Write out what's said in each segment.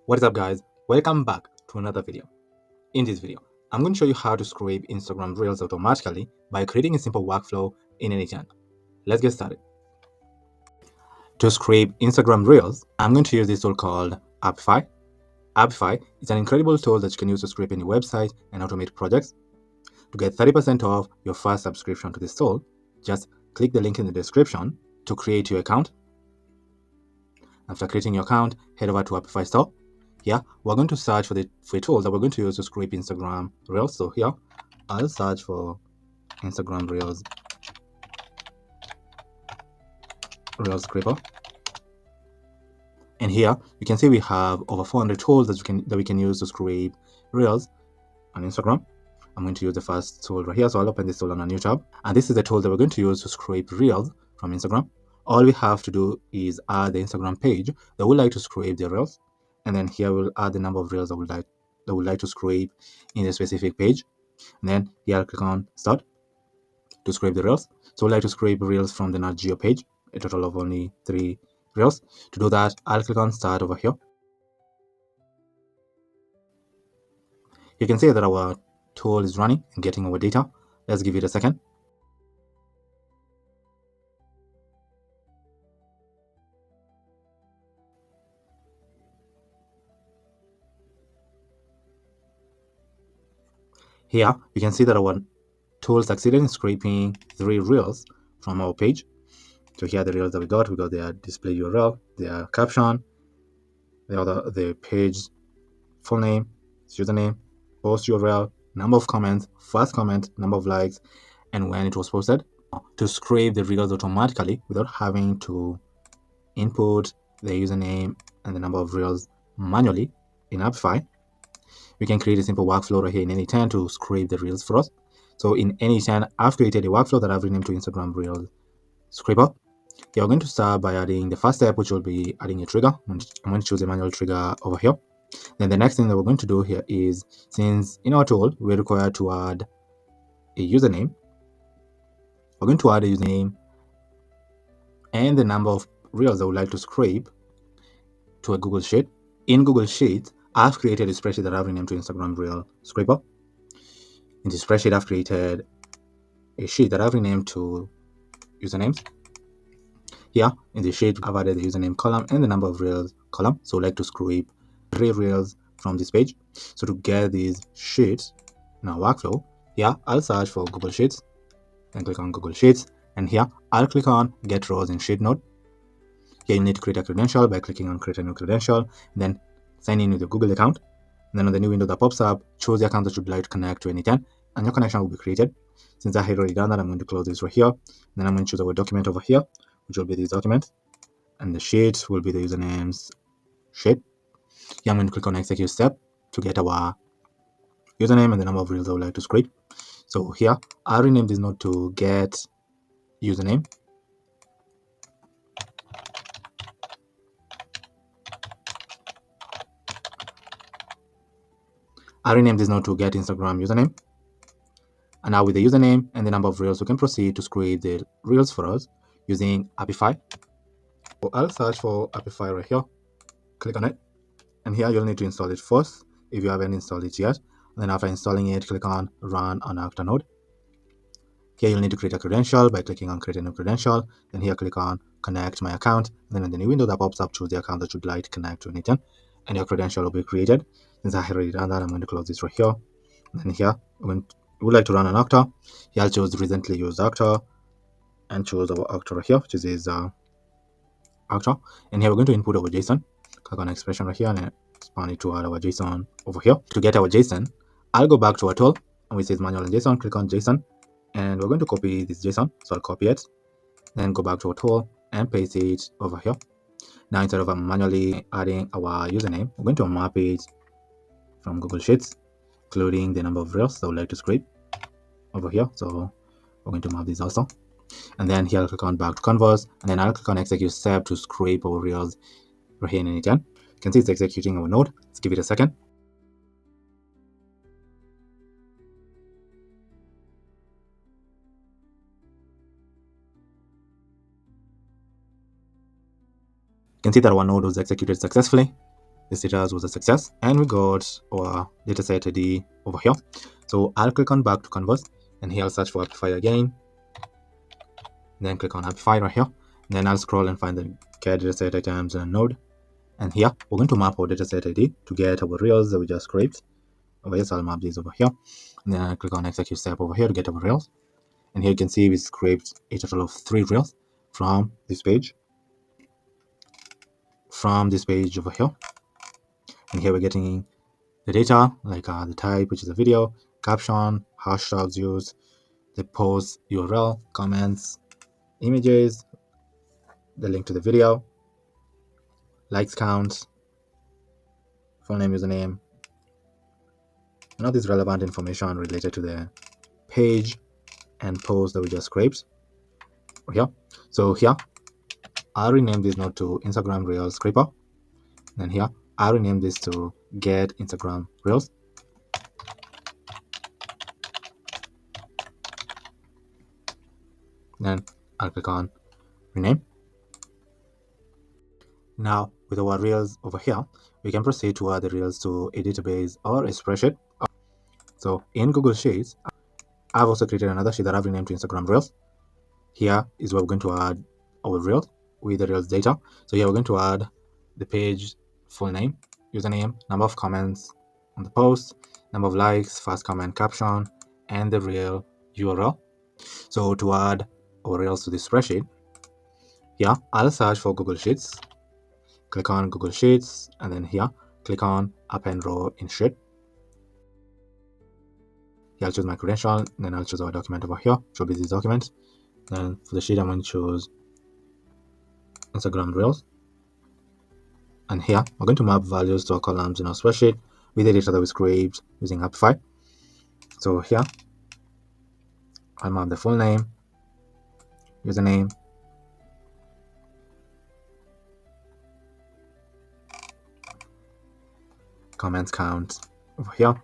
What is up, guys? Welcome back to another video. In this video, I'm going to show you how to scrape Instagram Reels automatically by creating a simple workflow in Anychan. Let's get started. To scrape Instagram Reels, I'm going to use this tool called Apify. Apify is an incredible tool that you can use to scrape any website and automate projects. To get 30% off your first subscription to this tool, just click the link in the description to create your account. After creating your account, head over to Apify store. Here, we're going to search for tools that we're going to use to scrape Instagram Reels. So here, I'll search for Instagram Reels scraper. And here, you can see we have over 400 tools that we can use to scrape Reels on Instagram. I'm going to use the first tool right here. So I'll open this tool on a new tab. And this is the tool that we're going to use to scrape Reels from Instagram. All we have to do is add the Instagram page that would like to scrape the Reels. And then here we'll add the number of Reels that would like to scrape in a specific page. And then here I'll click on Start to scrape the Reels. So we'd like to scrape Reels from the Nat Geo page, a total of only 3 Reels. To do that, I'll click on Start over here. You can see that our tool is running and getting our data. Let's give it a second. Here, you can see that our tool succeeded in scraping 3 Reels from our page. So here are the Reels that we got. We got their display URL, their caption, the page full name, username, post URL, number of comments, first comment, number of likes, and when it was posted. To scrape the Reels automatically without having to input the username and the number of Reels manually in Apify, we can create a simple workflow right here in Anychan to scrape the Reels for us. So in Anychan, I've created a workflow that I've renamed to Instagram Reels Scraper. Here we're going to start by adding the first step, which will be adding a trigger. I'm going to choose a manual trigger over here. Then the next thing that we're going to do here is, since in our tool we're required to add a username, we're going to add a username and the number of Reels I would like to scrape to a Google Sheet. In Google Sheets, I've created a spreadsheet that I've renamed to Instagram Reel Scraper. In this spreadsheet, I've created a sheet that I've renamed to usernames. Here in the sheet, I've added the username column and the number of Reels column. So I'd like to scrape 3 Reels from this page. So to get these sheets in our workflow, here I'll search for Google Sheets and click on Google Sheets. And here I'll click on Get Rows in Sheet Node. Here you need to create a credential by clicking on Create a New Credential, then sign in with your Google account. And then on the new window that pops up, choose the account that you'd like to connect to Anychan, and your connection will be created. Since I had already done that, I'm going to close this right here. Then I'm going to choose our document over here, which will be this document. And the sheet will be the username's sheet. Here I'm going to click on Execute Step to get our username and the number of Reels I would like to scrape. So here, I'll rename this node to Get Username. I'll rename this node to Get Instagram Username. And now with the username and the number of Reels, we can proceed to scrape the Reels for us using Apify. So I'll search for Apify right here, click on it, and here you'll need to install it first if you haven't installed it yet. And then after installing it, click on Run on Actor node. Here you'll need to create a credential by clicking on Create a New Credential. Then here click on Connect My Account. And then in the new window that pops up, choose the account that you'd like to connect to Anychan, and your credential will be created. Since I had already done that, I'm going to close this right here. And then here, we would like to run an actor. Here I'll choose recently used actor and choose our actor right here, which is this actor. And here we're going to input our JSON. Click on expression right here and expand it to add our JSON over here. To get our JSON, I'll go back to our tool and we say manual and JSON, click on JSON, and we're going to copy this JSON. So I'll copy it, then go back to our tool and paste it over here. Now instead of manually adding our username, we're going to map it from Google Sheets, including the number of Reels I would like to scrape over here. So we're going to map this also. And then here I'll click on Back to Canvas, and then I'll click on Execute Step to scrape our Reels right here in Anychan. You can see it's executing our node. Let's give it a second. You can see that our node was executed successfully. This data was a success, and we got our dataset ID over here. So I'll click on back to canvas, and here I'll search for Apify again. Then click on Apify right here. Then I'll scroll and find the get dataset items and node. And here we're going to map our dataset ID to get our reels that we just scraped. Over here, so I'll map these over here. And then I'll click on execute step over here to get our reels. And here you can see we scraped a total of 3 reels from this page. From this page over here. And here we're getting the data, like the type, which is a video, caption, hashtags used, the post URL, comments, images, the link to the video, likes count, full name, username, and all this relevant information related to the page and post that we just scraped here. So here, I'll rename this node to Instagram Reels Scraper. Then here, I'll rename this to Get Instagram Reels. Then I'll click on rename. Now, with our reels over here, we can proceed to add the reels to a database or a spreadsheet. So in Google Sheets, I've also created another sheet that I've renamed to Instagram Reels. Here is where we're going to add our reels with the reels data. So here we're going to add the page full name, username, number of comments on the post, number of likes, first comment, caption, and the reel URL. So to add our reels to this spreadsheet, here I'll search for Google Sheets. Click on Google Sheets, and then here, click on Append Row in Sheet. Here I'll choose my credential, then I'll choose our document over here, show business document. Then for the sheet, I'm going to choose Instagram Reels. And here, we're going to map values to our columns in our spreadsheet with the data that we scraped using Apify. So here, I'll map the full name, username, comments count over here.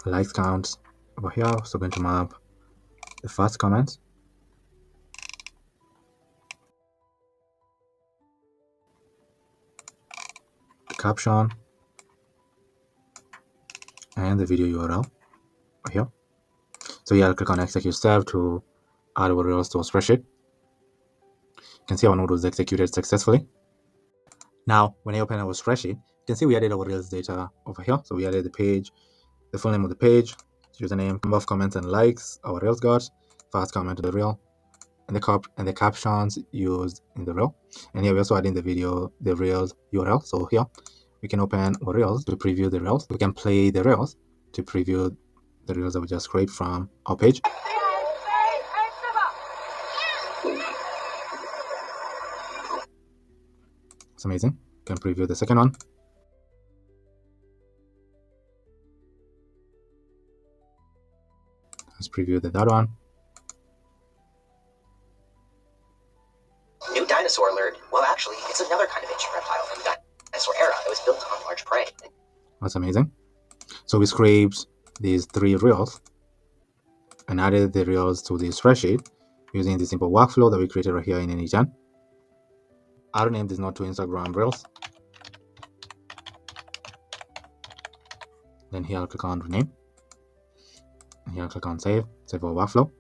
Likes count over here. So going to map the first comment, the caption, and the video URL over here. So here I'll click on execute step to add our reels to our spreadsheet. You can see our node was executed successfully. Now, when I open our spreadsheet, you can see we added our reels data over here. So we added the page, the full name of the page, username, number of comments and likes our reels got, first comment to the reel, and the captions used in the reel. And here we also add in the video, the reels URL. So here we can open our reels to preview the reels. We can play the reels to preview the reels that we just scraped from our page. It's amazing. You can preview the second one. Let's preview the third one. New dinosaur alert. Well, actually, it's another kind of ancient reptile from the dinosaur era that was built on large prey. That's amazing. So we scraped these 3 reels and added the reels to the spreadsheet using the simple workflow that we created right here in Anygen. I'll rename this node to Instagram Reels. Then here I'll click on rename. And here I'll click on save our workflow.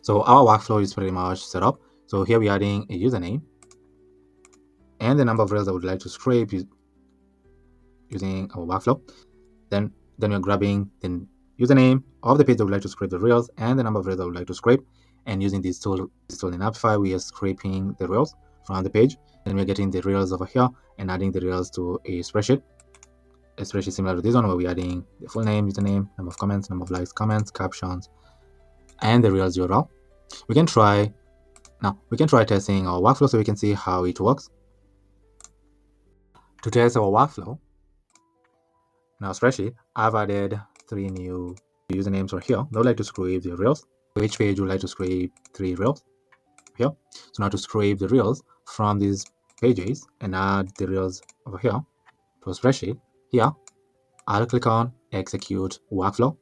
So our workflow is pretty much set up. So here we're adding a username and the number of reels I would like to scrape using our workflow. Then we're grabbing the username of the page that we would like to scrape the reels and the number of reels I would like to scrape. And using this tool in Apify, we are scraping the reels from the page. Then we're getting the reels over here and adding the reels to a spreadsheet. A spreadsheet similar to this one where we're adding the full name, username, number of comments, number of likes, comments, captions, and the reels URL. We can try testing our workflow so we can see how it works. To test our workflow, in our spreadsheet, I've added 3 new usernames right here. They would like to scrape the reels. Which page would like to scrape 3 reels here. So now to scrape the reels from these pages and add the reels over here to a spreadsheet, here I'll click on execute workflow.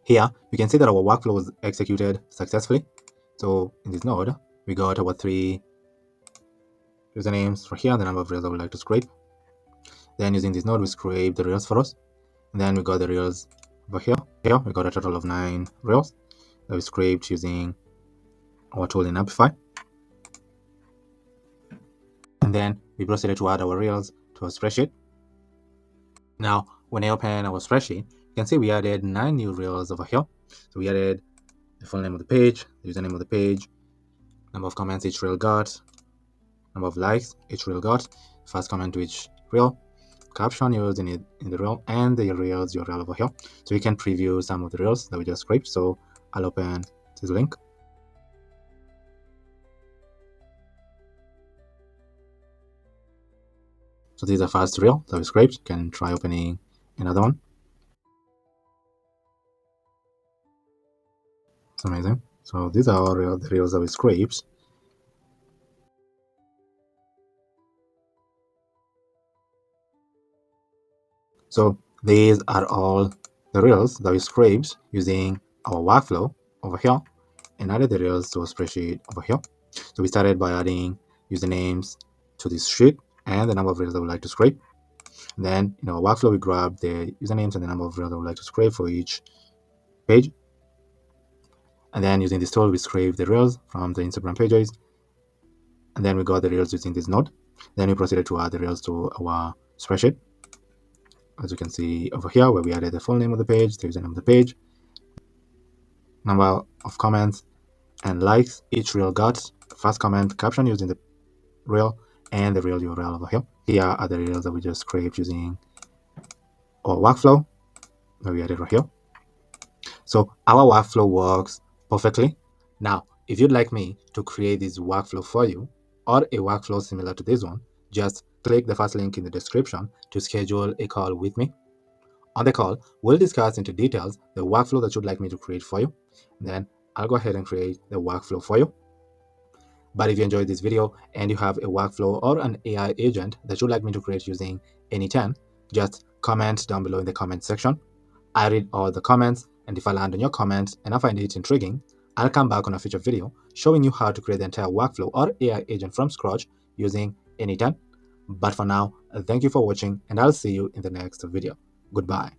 Here, you can see that our workflow was executed successfully. So in this node, we got our 3 usernames for here, the number of reels I would like to scrape. Then using this node, we scrape the reels for us. And then we got the reels over here. Here, we got a total of 9 reels that we scraped using our tool in Apify. And then we proceeded to add our reels to our spreadsheet. Now, when I open our spreadsheet, you can see we added 9 new reels over here. So we added the full name of the page, the username of the page, number of comments each reel got, number of likes each reel got, first comment to each reel, caption used in the reel, and the reels URL over here. So you can preview some of the reels that we just scraped. So I'll open this link. So this is the first reel that we scraped. You can try opening another one. It's amazing. So these are all the reels that we scraped. So these are all the reels that we scraped using our workflow over here and added the reels to a spreadsheet over here. So we started by adding usernames to this sheet and the number of reels that we like to scrape. And then in our workflow, we grab the usernames and the number of reels that we like to scrape for each page. And then using this tool, we scrape the reels from the Instagram pages. And then we got the reels using this node. Then we proceeded to add the reels to our spreadsheet. As you can see over here, where we added the full name of the page, the username of the page, number of comments and likes each reel got, first comment, caption used in the reel, and the reel URL over here. Here are the reels that we just scraped using our workflow that we added right here. So our workflow works perfectly. Now, if you'd like me to create this workflow for you or a workflow similar to this one, just click the first link in the description to schedule a call with me. On the call, we'll discuss into details the workflow that you'd like me to create for you. Then I'll go ahead and create the workflow for you. But if you enjoyed this video and you have a workflow or an AI agent that you'd like me to create using any 10, just comment down below in the comment section. I read all the comments, and if I land on your comment and I find it intriguing, I'll come back on a future video showing you how to create the entire workflow or AI agent from scratch using any 10. But for now, thank you for watching, and I'll see you in the next video. Goodbye.